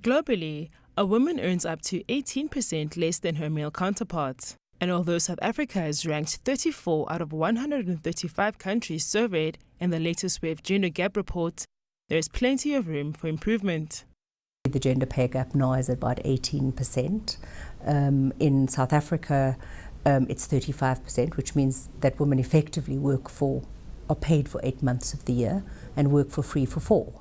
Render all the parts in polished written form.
Globally, a woman earns up to 18% less than her male counterparts. And although South Africa is ranked 34 out of 135 countries surveyed in the latest wave gender gap report, there is plenty of room for improvement. The gender pay gap now is about 18%. In South Africa, it's 35%, which means that women effectively are paid for 8 months of the year and work for free for 4.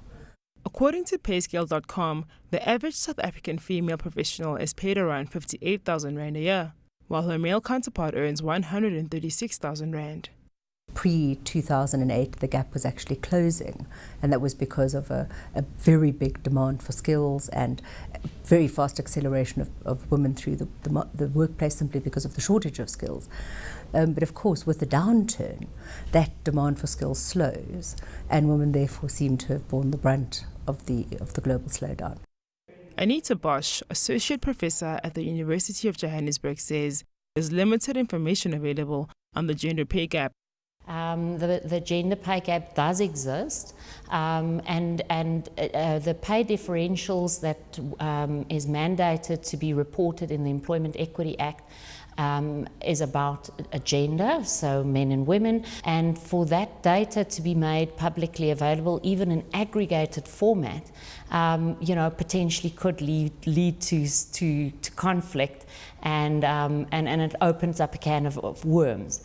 According to payscale.com, the average South African female professional is paid around 58,000 Rand a year, while her male counterpart earns 136,000 Rand. Pre-2008, the gap was actually closing, and that was because of a very big demand for skills and very fast acceleration of women through the workplace simply because of the shortage of skills. But of course, with the downturn, that demand for skills slows, and women therefore seem to have borne the brunt of the global slowdown. Anita Bosch, associate professor at the University of Johannesburg, says there's limited information available on the gender pay gap. The gender pay gap does exist, and the pay differentials that is mandated to be reported in the Employment Equity Act is about a gender, so men and women, and for that data to be made publicly available, even in aggregated format, potentially could lead to conflict, and it opens up a can of worms.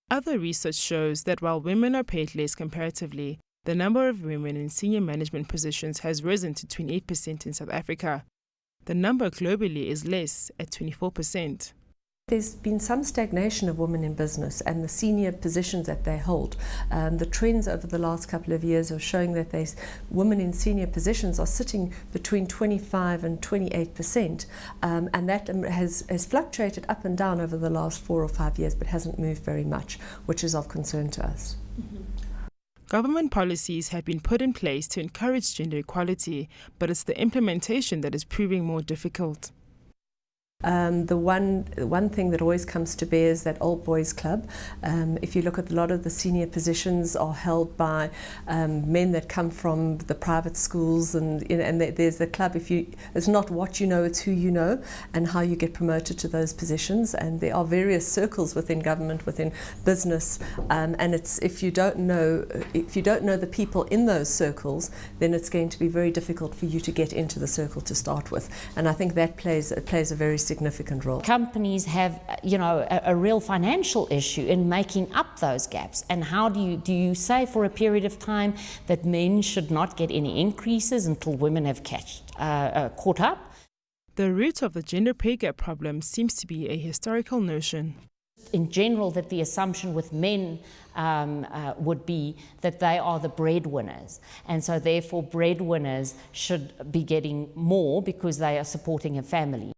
Other research shows that while women are paid less comparatively, the number of women in senior management positions has risen to 28% in South Africa. The number globally is less, at 24%. There's been some stagnation of women in business and the senior positions that they hold. The trends over the last couple of years are showing that women in senior positions are sitting between 25 and 28%, and that has fluctuated up and down over the last 4 or 5 years, but hasn't moved very much, which is of concern to us. Government policies have been put in place to encourage gender equality, but it's the implementation that is proving more difficult. The one thing that always comes to bear is that old boys club. If you look at a lot of the senior positions are held by men that come from the private schools, and there's the club. It's not what you know, it's who you know, and how you get promoted to those positions. And there are various circles within government, within business, and it's if you don't know the people in those circles, then it's going to be very difficult for you to get into the circle to start with. And I think that plays a very significant role. Companies have, a real financial issue in making up those gaps. And how do you say for a period of time that men should not get any increases until women have caught up? The root of the gender pay gap problem seems to be a historical notion. In general, that the assumption with men would be that they are the breadwinners, and so therefore breadwinners should be getting more because they are supporting a family.